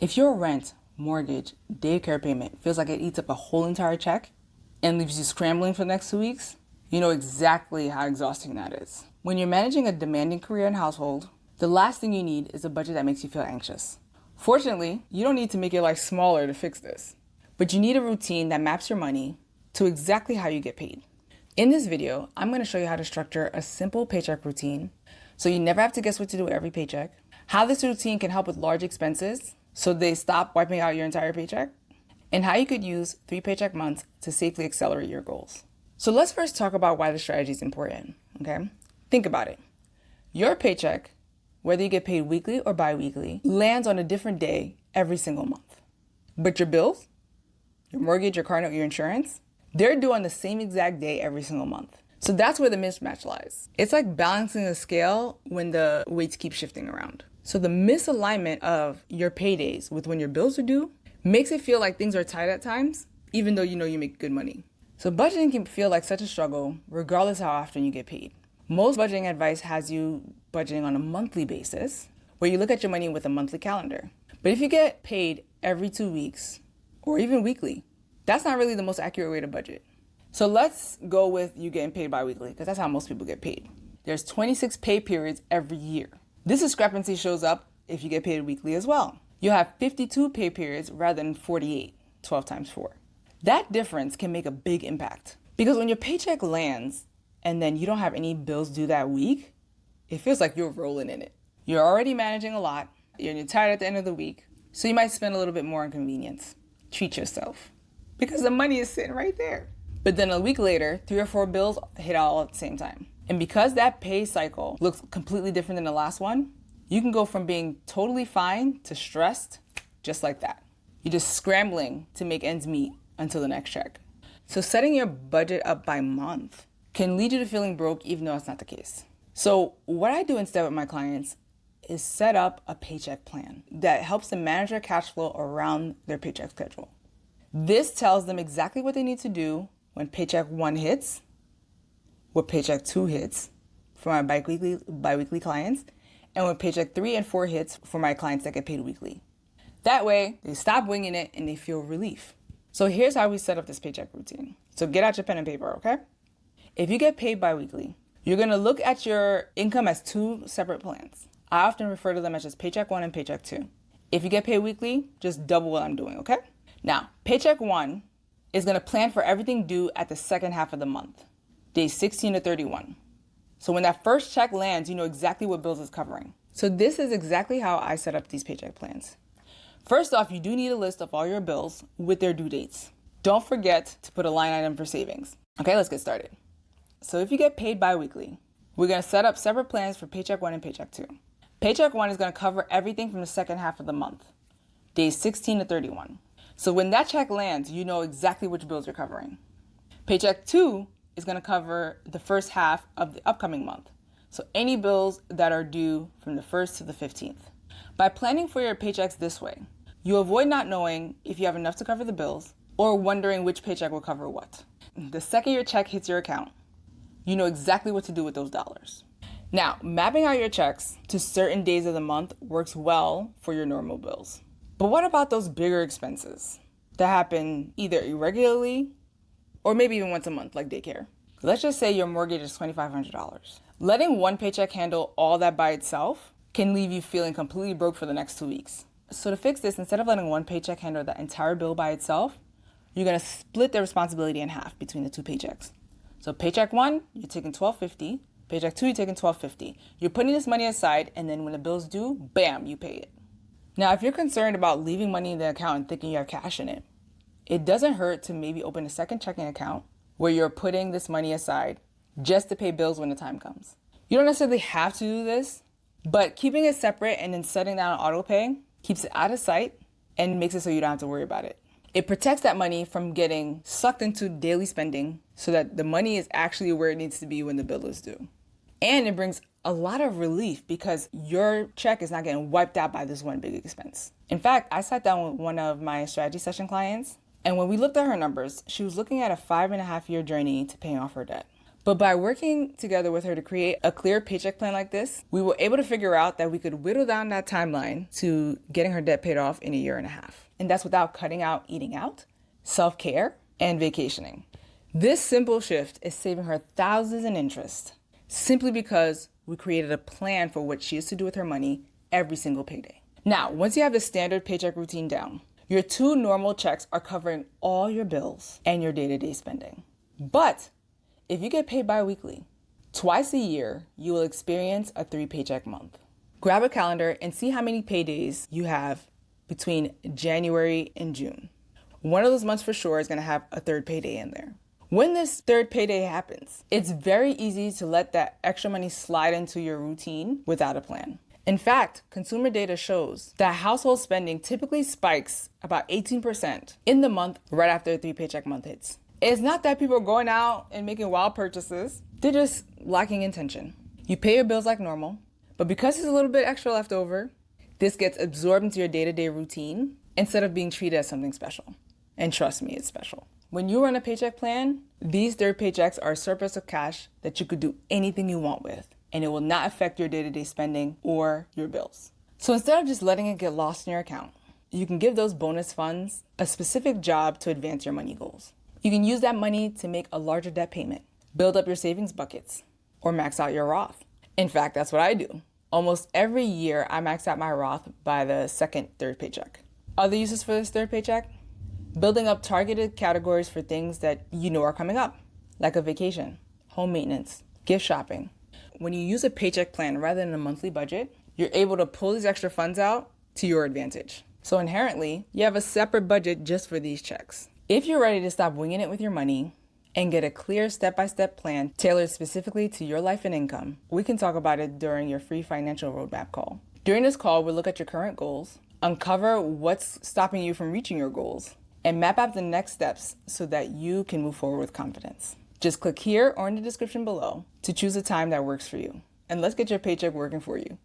If your rent, mortgage, daycare payment feels like it eats up a whole entire check and leaves you scrambling for the next 2 weeks, you know exactly how exhausting that is. When you're managing a demanding career and household, the last thing you need is a budget that makes you feel anxious. Fortunately, you don't need to make your life smaller to fix this, but you need a routine that maps your money to exactly how you get paid. In this video, I'm going to show you how to structure a simple paycheck routine so you never have to guess what to do with every paycheck, how this routine can help with large expenses so they stop wiping out your entire paycheck, and how you could use 3 paycheck months to safely accelerate your goals. So let's first talk about why the strategy is important, okay? Think about it. Your paycheck, whether you get paid weekly or bi-weekly, lands on a different day every single month. But your bills, your mortgage, your car note, your insurance, they're due on the same exact day every single month. So that's where the mismatch lies. It's like balancing a scale when the weights keep shifting around. So the misalignment of your paydays with when your bills are due makes it feel like things are tight at times, even though you know you make good money. So budgeting can feel like such a struggle regardless of how often you get paid. Most budgeting advice has you budgeting on a monthly basis, where you look at your money with a monthly calendar. But if you get paid every 2 weeks, or even weekly, that's not really the most accurate way to budget. So let's go with you getting paid bi-weekly, because that's how most people get paid. There's 26 pay periods every year. This discrepancy shows up if you get paid weekly as well. You'll have 52 pay periods rather than 48, 12 times 4. That difference can make a big impact, because when your paycheck lands and then you don't have any bills due that week, it feels like you're rolling in it. You're already managing a lot, you're tired at the end of the week, so you might spend a little bit more on convenience. Treat yourself, because the money is sitting right there. But then a week later, 3 or 4 bills hit all at the same time. And because that pay cycle looks completely different than the last one, you can go from being totally fine to stressed just like that. You're just scrambling to make ends meet until the next check. So setting your budget up by month can lead you to feeling broke even though it's not the case. So what I do instead with my clients is set up a paycheck plan that helps them manage their cash flow around their paycheck schedule. This tells them exactly what they need to do when paycheck 1 hits, what paycheck 2 hits for my bi-weekly clients, and when paycheck 3 and 4 hits for my clients that get paid weekly. That way, they stop winging it and they feel relief. So here's how we set up this paycheck routine. So get out your pen and paper, okay? If you get paid bi-weekly, you're gonna look at your income as 2 separate plans. I often refer to them as just paycheck 1 and paycheck 2. If you get paid weekly, just double what I'm doing, okay? Now, paycheck 1 is gonna plan for everything due at the second half of the month, days 16 to 31. So when that first check lands, you know exactly what bills it's covering. So this is exactly how I set up these paycheck plans. First off, you do need a list of all your bills with their due dates. Don't forget to put a line item for savings. Okay, let's get started. So if you get paid bi-weekly, we're gonna set up separate plans for paycheck 1 and paycheck 2. Paycheck 1 is gonna cover everything from the second half of the month, days 16 to 31. So when that check lands, you know exactly which bills you're covering. Paycheck 2 is gonna cover the first half of the upcoming month. So any bills that are due from the 1st to the 15th. By planning for your paychecks this way, you avoid not knowing if you have enough to cover the bills or wondering which paycheck will cover what. The second your check hits your account, you know exactly what to do with those dollars. Now, mapping out your checks to certain days of the month works well for your normal bills. But what about those bigger expenses that happen either irregularly or maybe even once a month, like daycare? Let's just say your mortgage is $2,500. Letting one paycheck handle all that by itself can leave you feeling completely broke for the next 2 weeks. So to fix this, instead of letting one paycheck handle that entire bill by itself, you're gonna split the responsibility in half between the 2 paychecks. So paycheck 1, you're taking $1,250. Paycheck 2, you're taking $1,250. You're putting this money aside, and then when the bill's due, bam, you pay it. Now, if you're concerned about leaving money in the account and thinking you have cash in it, it doesn't hurt to maybe open a second checking account where you're putting this money aside just to pay bills when the time comes. You don't necessarily have to do this, but keeping it separate and then setting down auto pay keeps it out of sight and makes it so you don't have to worry about it. It protects that money from getting sucked into daily spending so that the money is actually where it needs to be when the bill is due. And it brings a lot of relief because your check is not getting wiped out by this one big expense. In fact, I sat down with one of my strategy session clients, and when we looked at her numbers, she was looking at a 5.5-year journey to paying off her debt. But by working together with her to create a clear paycheck plan like this, we were able to figure out that we could whittle down that timeline to getting her debt paid off in a year and a half. And that's without cutting out eating out, self-care, and vacationing. This simple shift is saving her thousands in interest simply because we created a plan for what she is to do with her money every single payday. Now, once you have the standard paycheck routine down, your 2 normal checks are covering all your bills and your day-to-day spending. But if you get paid bi-weekly, twice a year, you will experience a 3-paycheck month. Grab a calendar and see how many paydays you have between January and June. One of those months for sure is going to have a 3rd payday in there. When this 3rd payday happens, it's very easy to let that extra money slide into your routine without a plan. In fact, consumer data shows that household spending typically spikes about 18% in the month right after a 3-paycheck month hits. It's not that people are going out and making wild purchases. They're just lacking intention. You pay your bills like normal, but because there's a little bit extra left over, this gets absorbed into your day-to-day routine instead of being treated as something special. And trust me, it's special. When you run a paycheck plan, these 3rd paychecks are a surplus of cash that you could do anything you want with, and it will not affect your day-to-day spending or your bills. So instead of just letting it get lost in your account, you can give those bonus funds a specific job to advance your money goals. You can use that money to make a larger debt payment, build up your savings buckets, or max out your Roth. In fact, that's what I do. Almost every year, I max out my Roth by the 2nd, 3rd paycheck. Other uses for this 3rd paycheck? Building up targeted categories for things that you know are coming up, like a vacation, home maintenance, gift shopping. When you use a paycheck plan rather than a monthly budget, you're able to pull these extra funds out to your advantage. So inherently, you have a separate budget just for these checks. If you're ready to stop winging it with your money and get a clear step-by-step plan tailored specifically to your life and income, we can talk about it during your free financial roadmap call. During this call, we'll look at your current goals, uncover what's stopping you from reaching your goals, and map out the next steps so that you can move forward with confidence. Just click here or in the description below to choose a time that works for you. And let's get your paycheck working for you.